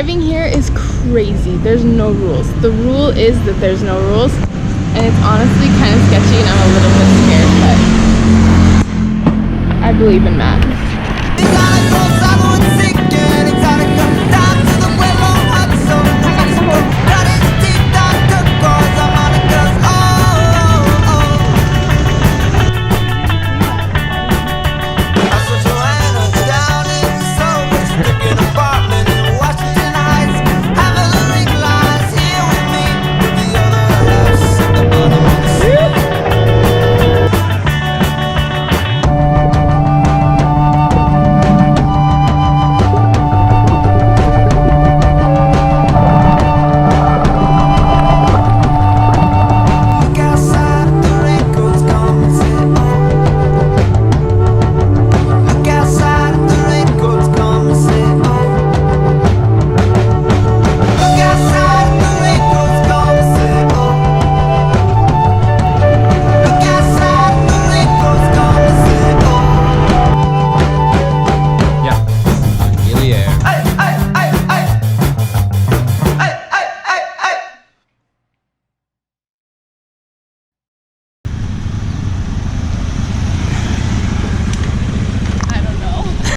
Driving here is crazy. There's no rules. The rule is that there's no rules, and it's honestly kind of sketchy, and I'm a little bit scared, but I believe in Matt.